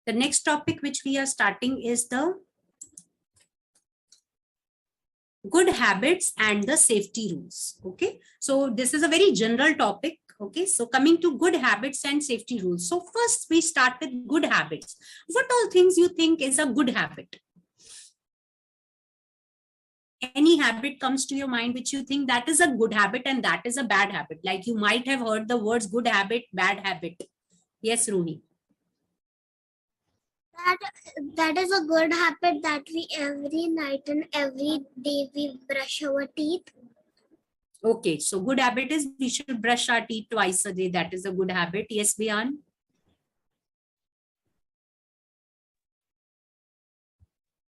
The next topic which we are starting is the good habits and the safety rules. Okay, so this is a very general topic. Okay, so coming to good habits and safety rules. So first we start with good habits. What all things you think is a good habit? Any habit comes to your mind which you think that is a good habit and that is a bad habit? Like you might have heard the words good habit, bad habit. Yes, Ruhi. That is a good habit that we every night and every day we brush our teeth. Okay, so good habit is we should brush our teeth twice a day. That is a good habit. Yes, Bian.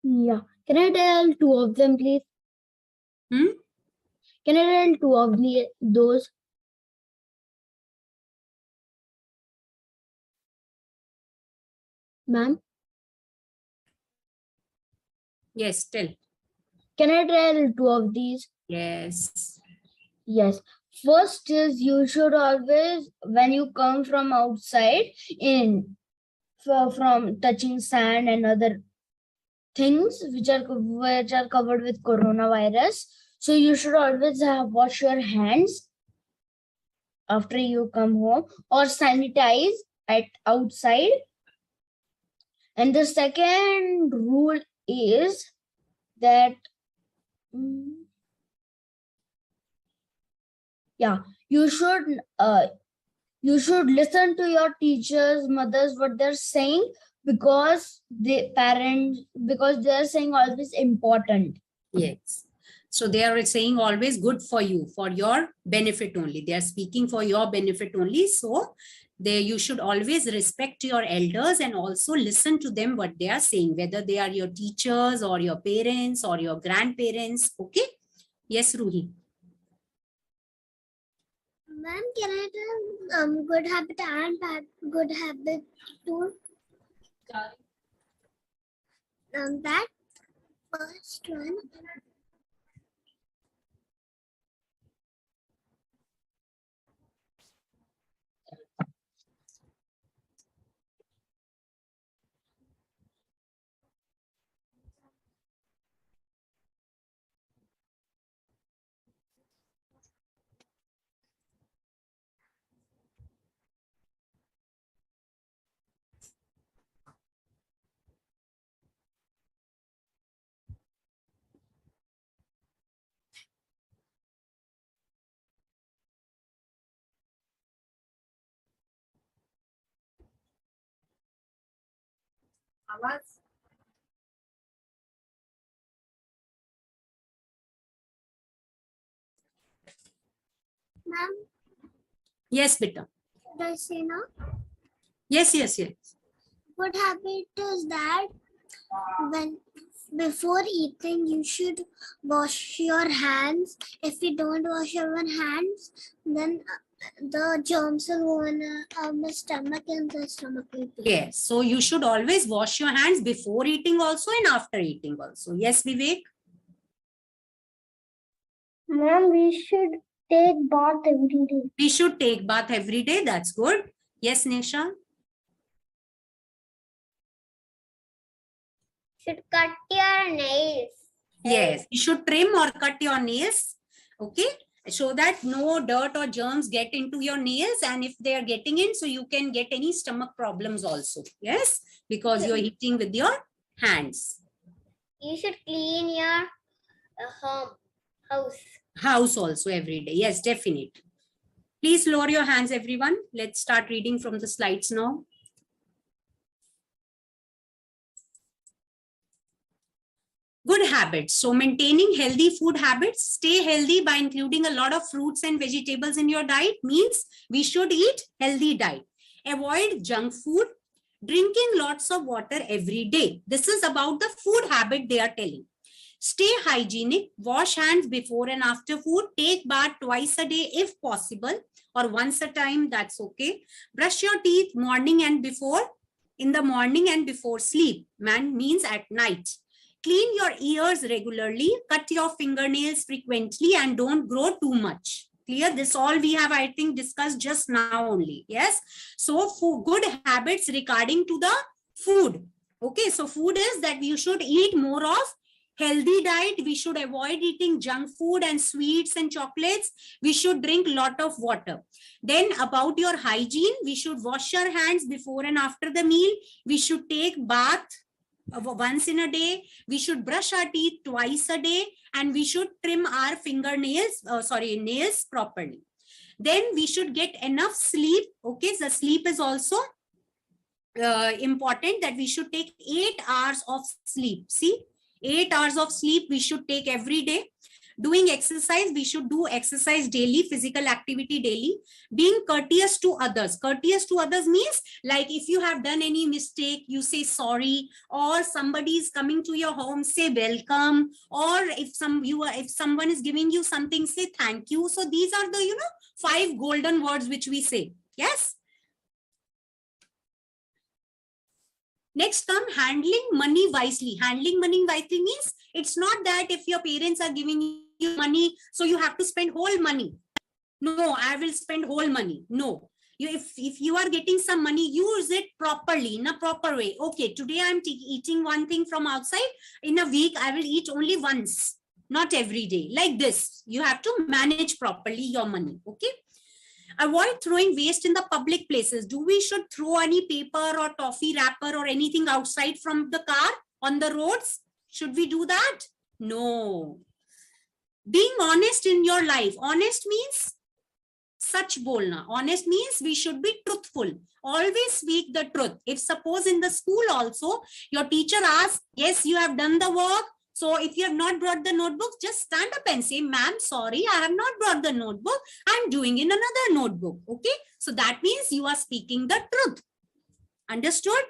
Yeah. Can I tell two of them, please? Hmm? Can I tell two of those? Ma'am? Yes, tell. Can I tell two of these? Yes. Yes. First is you should always, when you come from outside, from touching sand and other things which are covered with coronavirus, so you should always wash your hands after you come home or sanitize at outside. And the second rule is that you should listen to your teachers, mothers, what they're saying, because they are saying always important. Yes. So they are saying always good for you, for your benefit only. They are speaking for your benefit only. So you should always respect your elders and also listen to them what they are saying, whether they are your teachers or your parents or your grandparents. Okay. Yes, Ruhi. Ma'am, can I tell good habit and bad good habit too? That first one. Ma'am, Yes, beta. should I say now? Yes, yes, yes. Good habit is that before eating you should wash your hands. If you don't wash your hands, then the germs will go in our stomach and the stomach will pain. Yes. So you should always wash your hands before eating also and after eating also. Yes, Vivek. Ma'am, we should take bath every day. We should take bath every day. That's good. Yes, Nisha. Should cut your nails. Yes, you should trim or cut your nails. Okay, so that no dirt or germs get into your nails, and if they are getting in, so you can get any stomach problems also. Yes, because you're eating with your hands. You should clean your House also every day. Yes, definitely. Please lower your hands, everyone. Let's start reading from the slides now. Good habits. So maintaining healthy food habits, stay healthy by including a lot of fruits and vegetables in your diet means we should eat healthy diet. Avoid junk food, drinking lots of water every day. This is about the food habit they are telling. Stay hygienic, wash hands before and after food, take bath twice a day if possible, or once a time, that's okay. Brush your teeth morning and before, in the morning and before sleep, means at night. Clean your ears regularly, cut your fingernails frequently, and don't grow too much. Clear? This all we have, I think, discussed just now only. Yes. So for good habits regarding to the Food. Okay, so food is that you should eat more of healthy diet. We should avoid eating junk food and sweets and chocolates. We should drink lot of water. Then about your hygiene, we should wash our hands before and after the meal. We should take bath once in a day. We should brush our teeth twice a day, and we should trim our fingernails, nails properly. Then we should get enough sleep. Okay, the sleep is also important, that we should take 8 hours of sleep. See, 8 hours of sleep we should take every day. Doing exercise, we should do exercise daily, physical activity daily. Being courteous to others. Courteous to others means, like, if you have done any mistake, you say sorry, or somebody is coming to your home, say welcome, or if someone is giving you something, say thank you. So these are the 5 golden words which we say. Yes. Next come handling money wisely. Handling money wisely means, it's not that if your parents are giving you money, so you have to spend whole money. No, I will spend whole money. No. If you are getting some money, use it properly, in a proper way. Okay, today I'm eating one thing from outside. In a week, I will eat only once, not every day. Like this, you have to manage properly your money. Okay. Avoid throwing waste in the public places. Do we should throw any paper or toffee wrapper or anything outside from the car on the roads? Should we do that? No. Being honest in your life. Honest means such bolna. Honest means we should be truthful. Always speak the truth. If suppose in the school also, your teacher asks, yes, you have done the work. So if you have not brought the notebook, just stand up and say, ma'am, sorry, I have not brought the notebook. I'm doing in another notebook. Okay. So that means you are speaking the truth. Understood?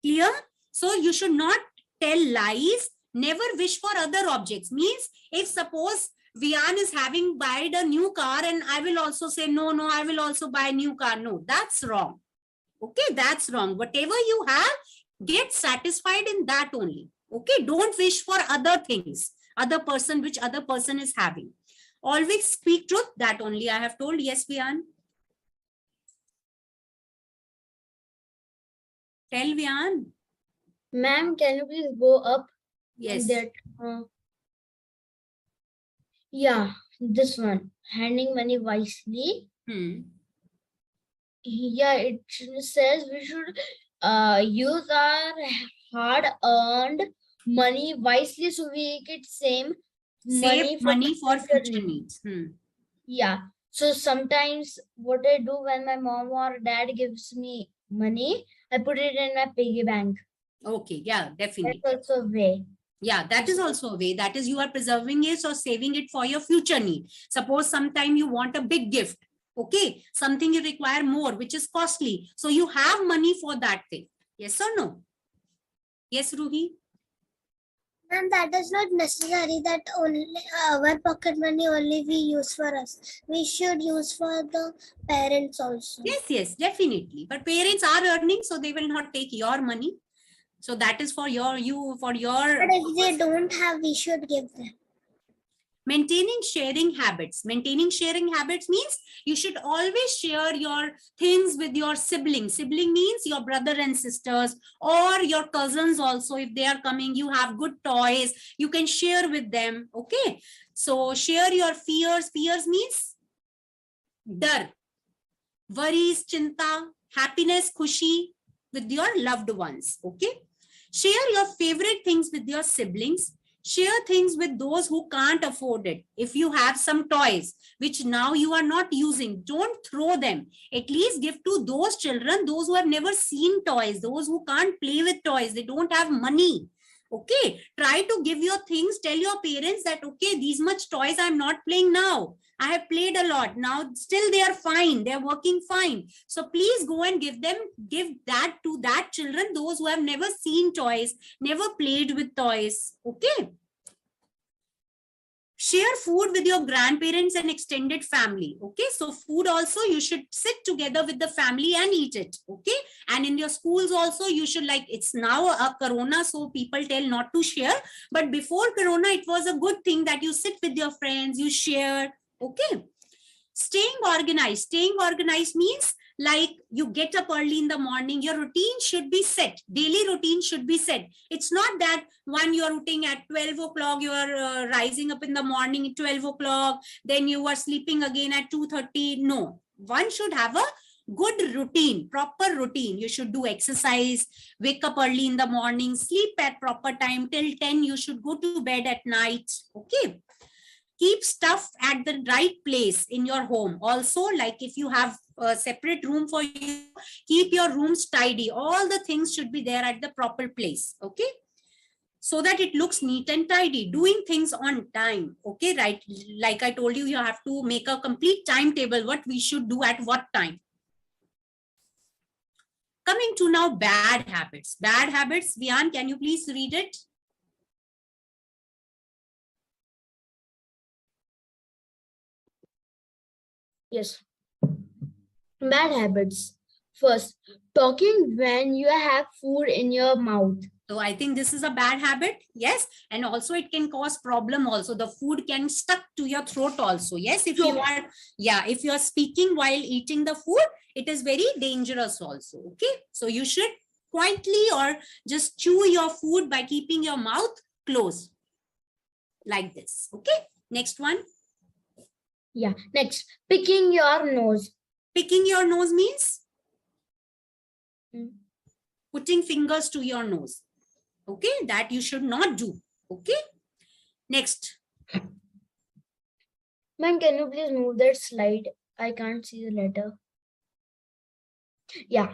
Clear? So you should not tell lies. Never wish for other objects. Means if suppose Vian is having bought a new car and I will also say, no, I will also buy a new car. No, that's wrong. Okay, that's wrong. Whatever you have, get satisfied in that only. Okay, don't wish for other things, which other person is having. Always speak truth, that only I have told. Yes, Vian. Tell Vian. Ma'am, can you please go up? Yes. That, yeah, this one. Handling money wisely. Yeah, it says we should use our hard-earned money wisely, so we get save money for future needs. Yeah. So sometimes what I do when my mom or dad gives me money, I put it in my piggy bank. Okay. Yeah, definitely. That's also a way. Yeah, that is also a way. That is, you are preserving it or saving it for your future need. Suppose sometime you want a big gift. Okay. Something you require more, which is costly. So you have money for that thing. Yes or no? Yes, Ruhi? And that is not necessary that only our pocket money only we use for us. We should use for the parents also. Yes, definitely. But parents are earning, so they will not take your money. So that is for your. But if they don't have, we should give them. Maintaining sharing habits. Maintaining sharing habits means you should always share your things with your siblings. Sibling means your brother and sisters or your cousins also. If they are coming, you have good toys, you can share with them. Okay. So share your fears. Fears means dar, worries, chinta, happiness, khushi with your loved ones. Okay. Share your favorite things with your siblings. Share things with those who can't afford it. If you have some toys which now you are not using, don't throw them. At least give to those children, those who have never seen toys, those who can't play with toys, they don't have money. Okay, try to give your things. Tell your parents that, okay, these much toys I'm not playing now. I have played a lot. Now still they are fine. They are working fine. So please go and give that to that children, those who have never seen toys, never played with toys. Okay. Share food with your grandparents and extended family. Okay. So food also, you should sit together with the family and eat it. Okay. And in your schools also, you should, like, it's now a corona, so people tell not to share. But before corona, it was a good thing that you sit with your friends, you share. Okay. Staying organized. Staying organized means like you get up early in the morning, your routine should be set. Daily routine should be set. It's not that one you're rooting at 12 o'clock, you are rising up in the morning at 12 o'clock, then you are sleeping again at 2:30. No, one should have a good routine, proper routine. You should do exercise, wake up early in the morning, sleep at proper time till 10. You should go to bed at night. Okay. Keep stuff at the right place in your home. Also, like if you have a separate room for you, keep your rooms tidy. All the things should be there at the proper place. Okay. So that it looks neat and tidy. Doing things on time. Okay, right? Like I told you, you have to make a complete timetable, what we should do at what time. Coming to now bad habits. Bad habits, Vian, can you please read it? Yes. Bad habits. First, talking when you have food in your mouth. So I think this is a bad habit. Yes. And also it can cause problem also. The food can stuck to your throat also. Yes. If you are, if you are speaking while eating the food, it is very dangerous also. Okay. So you should quietly or just chew your food by keeping your mouth closed. Like this. Okay. Next one. Yeah. Next, picking your nose. Picking your nose means putting fingers to your nose. Okay, that you should not do. Okay. Next. Ma'am, can you please move that slide? I can't see the letter. Yeah.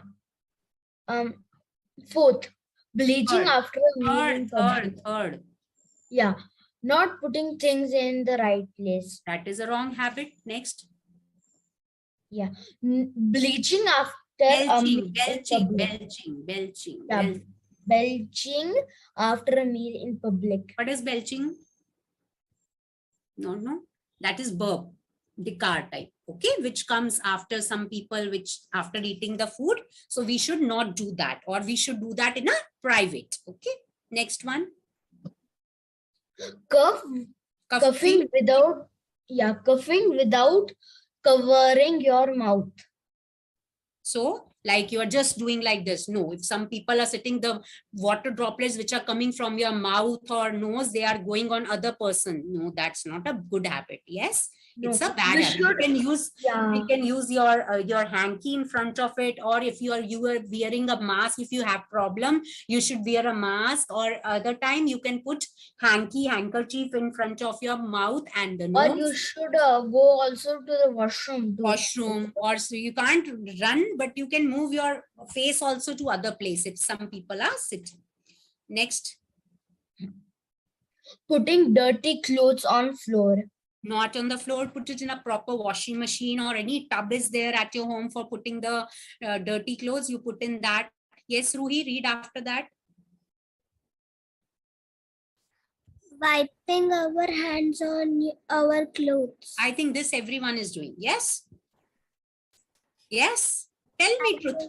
Fourth, bleaching after a meal in public. Third. Yeah. Not putting things in the right place. That is a wrong habit. Next. Yeah. Bleaching after belching after a meal in public. What is belching? No. That is burp, the car type. Okay, which comes after some people, which after eating the food. So we should not do that, or we should do that in a private. Okay. Next one. Coughing without covering your mouth. So like you are just doing like this. No, if some people are sitting, the water droplets which are coming from your mouth or nose, they are going on other person. No, that's not a good habit. Yes. No, it's a bad habit. You can use your hanky in front of it, or if you are wearing a mask, if you have problem, you should wear a mask, or other time you can put handkerchief in front of your mouth and the nose. Or you should go also to the washroom. Or so you can't run, but you can move your face also to other place if some people are sitting. Next. Putting dirty clothes on floor. Not on the floor, put it in a proper washing machine, or any tub is there at your home for putting the dirty clothes, you put in that. Yes, Ruhi, read after that. Wiping our hands on our clothes. I think this everyone is doing. Yes? Yes? Tell me truth.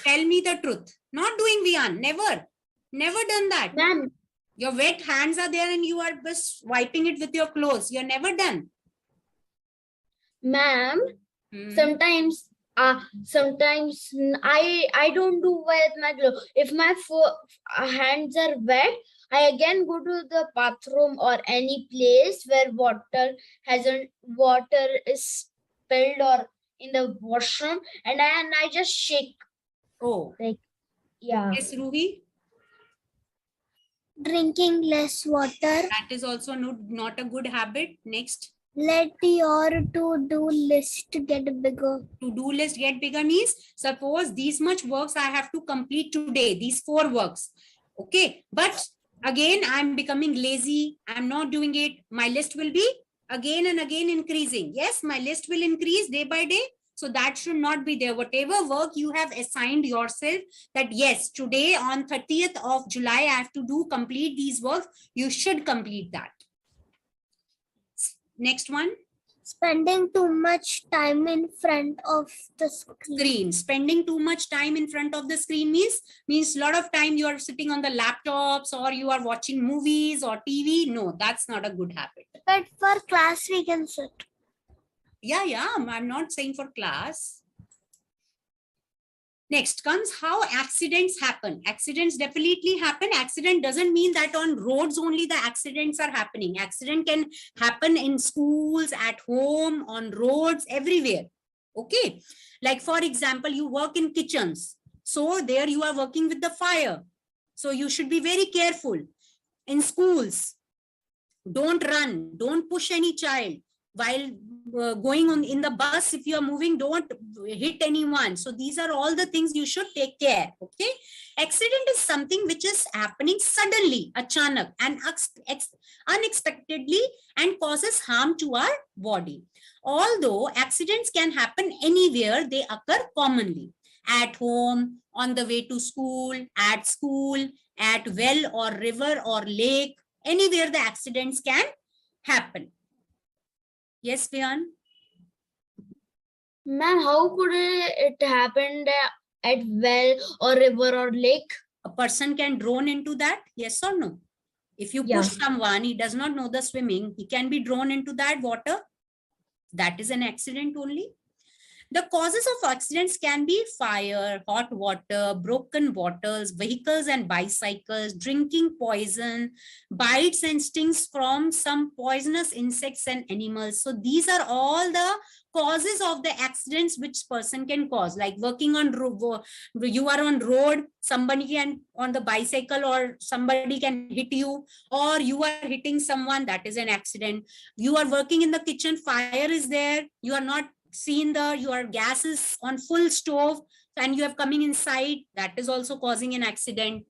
Tell me the truth. Not doing, Vian. Never done that. Ma'am. Your wet hands are there and you are just wiping it with your clothes. You're never done. Ma'am, sometimes I don't do with my clothes. If my hands are wet, I again go to the bathroom or any place where water is spilled or in the washroom, and I just shake. Oh. Like, yeah. Yes, Ruhi? Drinking less water. That is also not a good habit. Next. Let your to-do list get bigger. To-do list get bigger means, suppose these much works I have to complete today, these 4 works. Okay. But again, I'm becoming lazy. I'm not doing it. My list will be again and again increasing. Yes, my list will increase day by day. So that should not be there. Whatever work you have assigned yourself, that yes, today on 30th of July, I have to complete these works. You should complete that. Next one. Spending too much time in front of the screen. Spending too much time in front of the screen means a lot of time you are sitting on the laptops, or you are watching movies or TV. No, that's not a good habit. But for class, we can sit. Yeah. I'm not saying for class. Next comes how accidents happen. Accidents definitely happen. Accident doesn't mean that on roads only the accidents are happening. Accident can happen in schools, at home, on roads, everywhere. Okay. Like for example, you work in kitchens. So there you are working with the fire. So you should be very careful. In schools, don't run, don't push any child while going on in the bus. If you are moving, don't hit anyone. So these are all the things you should take care. Okay. Accident is something which is happening suddenly, achanak, and unexpectedly, and causes harm to our body. Although accidents can happen anywhere, they occur commonly at home, on the way to school, at well or river or lake. Anywhere the accidents can happen. Yes, Vian? Ma'am, how could it happen at well or river or lake? A person can drown into that, yes or no? If you Yeah. push someone, he does not know the swimming, he can be drawn into that water. That is an accident only. The causes of accidents can be fire, hot water, broken bottles, vehicles and bicycles, drinking poison, bites and stings from some poisonous insects and animals. So these are all the causes of the accidents which person can cause. Like working on you are on road, somebody can on the bicycle or somebody can hit you, or you are hitting someone, that is an accident. You are working in the kitchen, fire is there, you are not seen your gas is on full stove and you have coming inside, that is also causing an accident.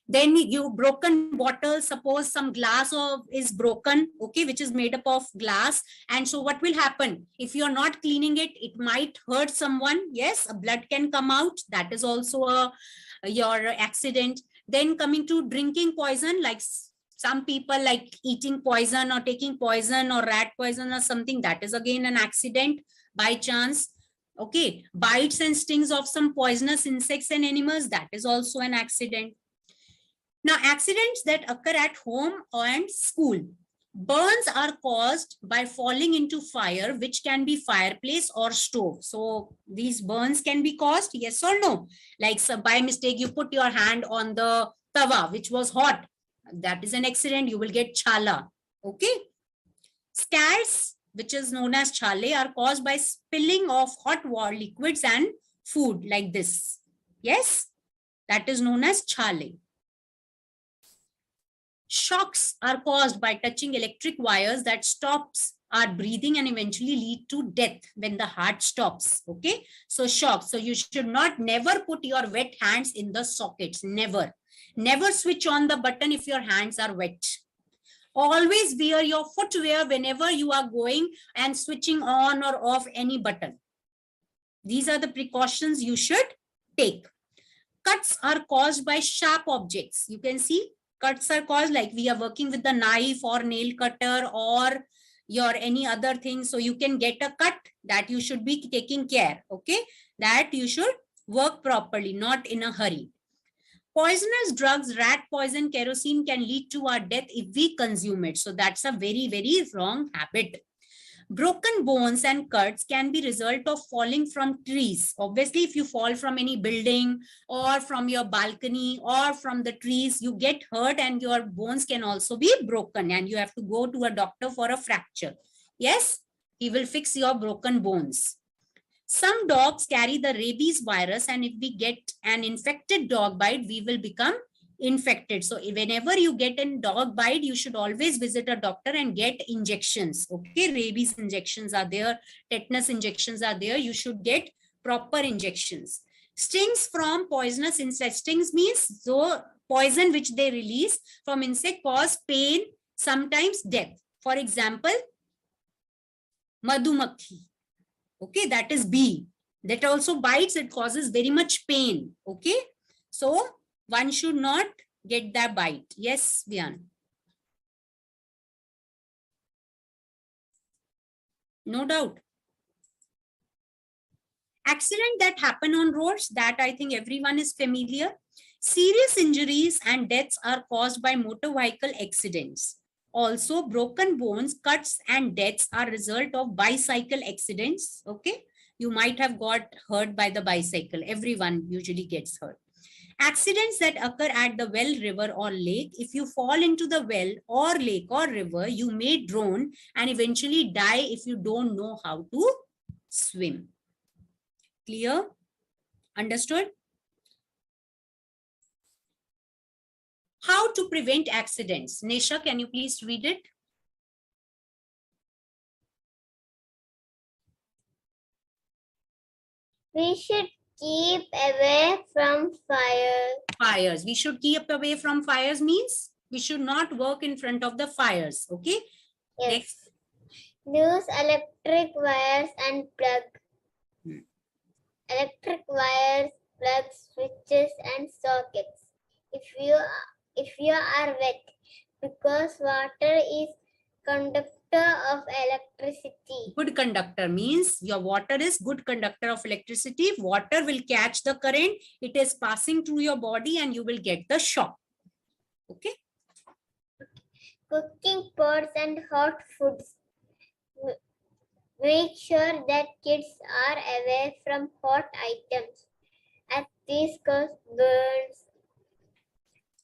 Then you broken bottle, suppose some glass is broken, okay, which is made up of glass, and so what will happen if you are not cleaning it, it might hurt someone. Yes, a blood can come out, that is also your accident. Then coming to drinking poison, like some people like eating poison or taking poison or rat poison or something, that is again an accident by chance. Okay, bites and stings of some poisonous insects and animals, that is also an accident. Now, accidents that occur at home and school. Burns are caused by falling into fire, which can be fireplace or stove. So these burns can be caused, yes or no? Like so by mistake, you put your hand on the tawa, which was hot. That is an accident, you will get chala. Okay. Scars, which is known as chale, are caused by spilling of hot water, liquids and food like this. Yes, that is known as chale. Shocks are caused by touching electric wires that stops our breathing and eventually lead to death when the heart stops. Okay, so shocks. So you should not never put your wet hands in the sockets. Never. Never switch on the button if your hands are wet. Always wear your footwear whenever you are going and switching on or off any button. These are the precautions you should take. Cuts are caused by sharp objects. You can see cuts are caused like we are working with the knife or nail cutter or your any other thing. So you can get a cut, that you should be taking care. Okay, that you should work properly, not in a hurry. Poisonous drugs, rat poison, kerosene can lead to our death if we consume it. So that's a very, very wrong habit. Broken bones and cuts can be result of falling from trees. Obviously, if you fall from any building or from your balcony or from the trees, you get hurt and your bones can also be broken and you have to go to a doctor for a fracture. Yes, he will fix your broken bones. Some dogs carry the rabies virus, and if we get an infected dog bite, we will become infected. So whenever you get a dog bite, you should always visit a doctor and get injections. Okay, rabies injections are there, tetanus injections are there. You should get proper injections. Stings from poisonous insects. Stings means so poison which they release from insect cause pain, sometimes death. For example, madhumakhi. Okay, that is bee. That also bites, it causes very much pain. Okay, so one should not get that bite. Yes, Vian. No doubt. Accident that happen on roads, that I think everyone is familiar. Serious injuries and deaths are caused by motor vehicle accidents. Also, broken bones, cuts and deaths are result of bicycle accidents. Okay, You might have got hurt by the bicycle. Everyone usually gets hurt. Accidents that occur at the well, river, or lake. If you fall into the well or lake or river, you may drown and eventually die if you don't know how to swim. Clear? Understood? How to prevent accidents? Nesha, can you please read it? We should keep away from fire. Fires. We should keep away from fires means we should not work in front of the fires. Okay. Yes. Next. Use electric wires and plug. Electric wires, plugs, switches, and sockets. If you are wet, because water is conductor of electricity. Good conductor means your water is good conductor of electricity. Water will catch the current. It is passing through your body and you will get the shock. Okay. Cooking pots and hot foods. Make sure that kids are away from hot items, as these cause burns.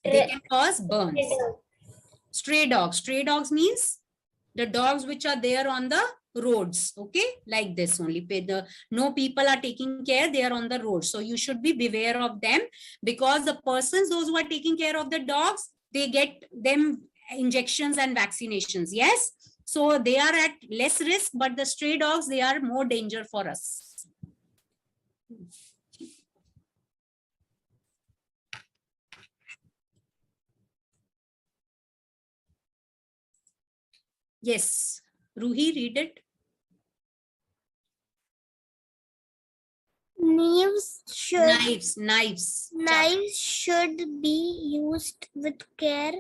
They can cause burns. Stray dogs. Stray dogs means the dogs which are there on the roads. Okay, like this only. No people are taking care. They are on the road. So you should be beware of them, because the persons, those who are taking care of the dogs, they get them injections and vaccinations. Yes. So they are at less risk, but the stray dogs, they are more danger for us. Yes. Ruhi, read it. Knives should be used with care.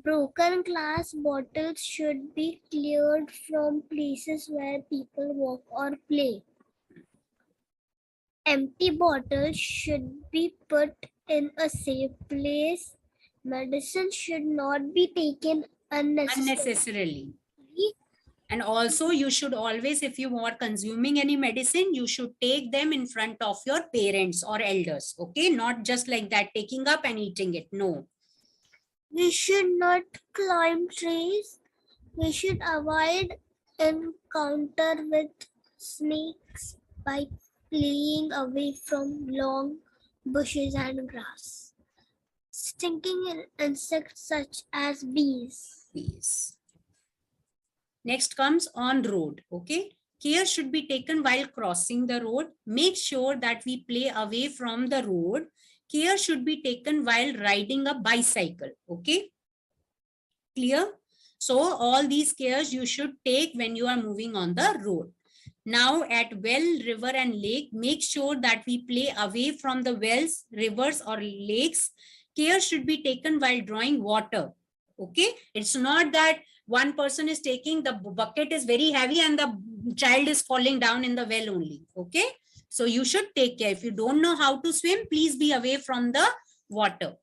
Broken glass bottles should be cleared from places where people walk or play. Empty bottles should be put in a safe place. Medicine should not be taken unnecessarily. And also you should always, if you are consuming any medicine, you should take them in front of your parents or elders. Okay, not just like that, taking up and eating it. No. We should not climb trees. We should avoid encounter with snakes by playing away from long bushes and grass. Stinking insects such as bees. Next comes on road. Okay. Care should be taken while crossing the road. Make sure that we play away from the road. Care should be taken while riding a bicycle. Okay. Clear? So all these cares you should take when you are moving on the road. Now at well, river and lake, make sure that we play away from the wells, rivers or lakes. Care should be taken while drawing water. Okay. It's not that one person is taking, the bucket is very heavy and the child is falling down in the well only. Okay. So you should take care. If you don't know how to swim, please be away from the water.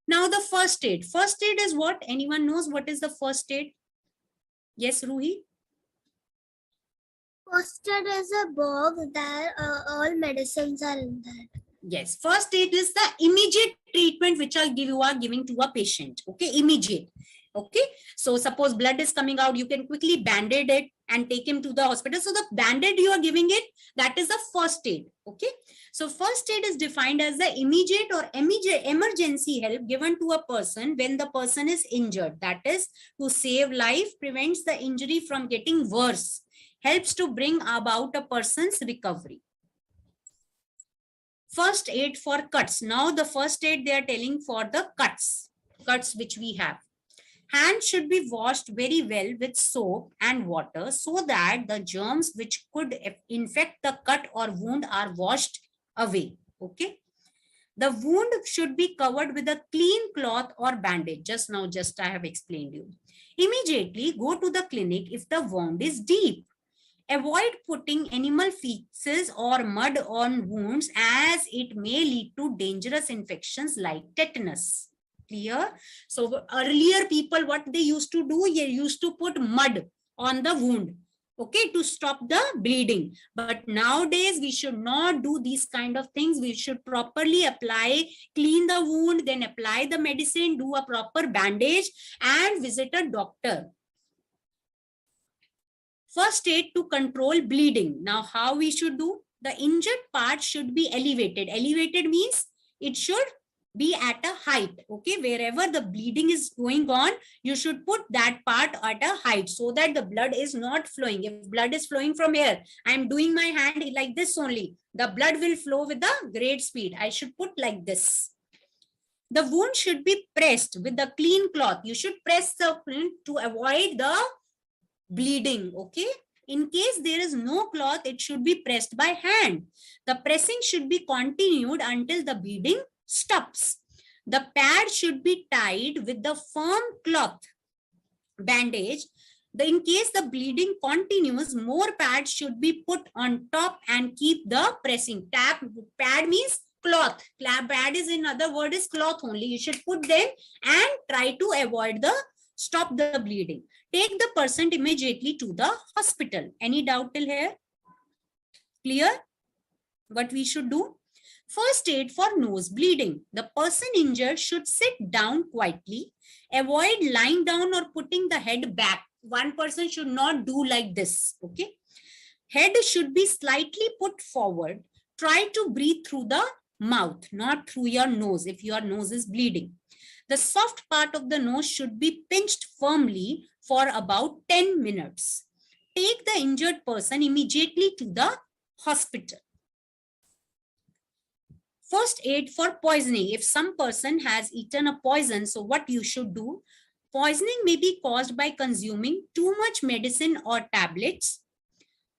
Now the first aid. First aid is what? Anyone knows what is the first aid? Yes, Ruhi? First aid is a box that all medicines are in that. Yes, first aid is the immediate treatment which you are giving to a patient. Okay, immediate. Okay, so suppose blood is coming out, you can quickly band-aid it and take him to the hospital. So the band-aid you are giving it, that is the first aid. Okay, so first aid is defined as the immediate or emergency help given to a person when the person is injured. That is to save life, prevents the injury from getting worse, helps to bring about a person's recovery. First aid for cuts. Now the first aid they are telling for the cuts which we have. Hands should be washed very well with soap and water so that the germs which could infect the cut or wound are washed away. Okay. The wound should be covered with a clean cloth or bandage. Just I have explained you. Immediately go to the clinic if the wound is deep. Avoid putting animal feces or mud on wounds as it may lead to dangerous infections like tetanus. Clear? So earlier people, what they used to do, they used to put mud on the wound okay, to stop the bleeding. But nowadays we should not do these kind of things. We should properly apply, clean the wound, then apply the medicine, do a proper bandage, and visit a doctor. First aid to control bleeding. Now, how we should do? The injured part should be elevated. Elevated means it should be at a height. Okay, wherever the bleeding is going on, you should put that part at a height so that the blood is not flowing. If blood is flowing from here, I'm doing my hand like this only. The blood will flow with a great speed. I should put like this. The wound should be pressed with the clean cloth. You should press the wound to avoid the bleeding. Okay, in case there is no cloth, it should be pressed by hand. The pressing should be continued until the bleeding stops. The pad should be tied with the firm cloth bandage. In case the bleeding continues, more pads should be put on top and keep the pressing. Pad means cloth. Pad is, in other word, is cloth only. You should put them and try to avoid stop the bleeding. Take the person immediately to the hospital. Any doubt till here? Clear? What we should do? First aid for nose bleeding. The person injured should sit down quietly. Avoid lying down or putting the head back. One person should not do like this. Okay. Head should be slightly put forward. Try to breathe through the mouth, not through your nose if your nose is bleeding. The soft part of the nose should be pinched firmly for about 10 minutes. Take the injured person immediately to the hospital. First aid for poisoning. If some person has eaten a poison, so what you should do? Poisoning may be caused by consuming too much medicine or tablets,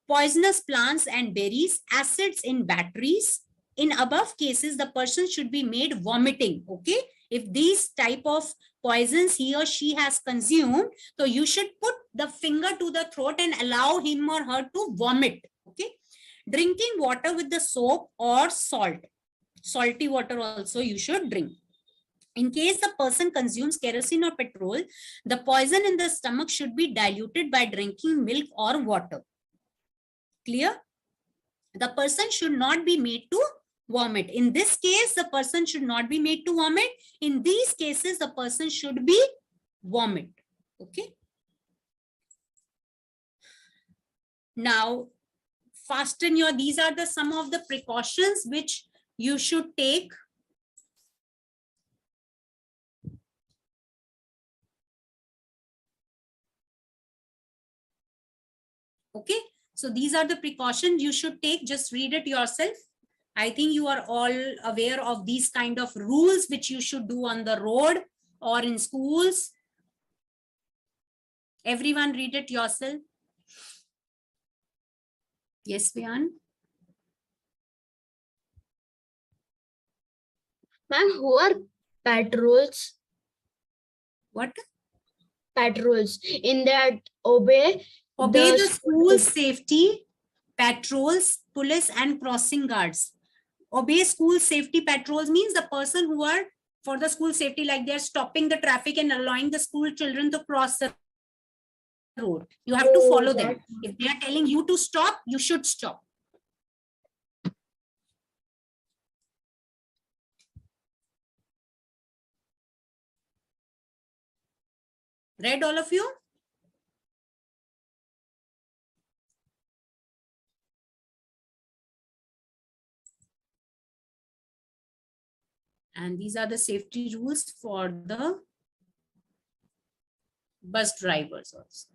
poisonous plants and berries, acids in batteries. In above cases, the person should be made vomiting. Okay, if these type of poisons he or she has consumed, so you should put the finger to the throat and allow him or her to vomit. Okay, drinking water with the soap or salt. Salty water also you should drink. In case the person consumes kerosene or petrol, the poison in the stomach should be diluted by drinking milk or water. Clear? The person should not be made to vomit. In this case, the person should not be made to vomit. In these cases, the person should be vomit. Okay. Now, fasten your, these are some of the precautions which you should take. Okay, so these are the precautions you should take. Just read it yourself. I think you are all aware of these kind of rules which you should do on the road or in schools. Everyone read it yourself. Yes, Vian. Ma'am, who are patrols? What? Patrols. In that obey the school safety patrols, police and crossing guards. Obey school safety patrols means the person who are for the school safety, like they're stopping the traffic and allowing the school children to cross the road. You have to follow them. If they are telling you to stop, you should stop. Read all of you? And these are the safety rules for the bus drivers also.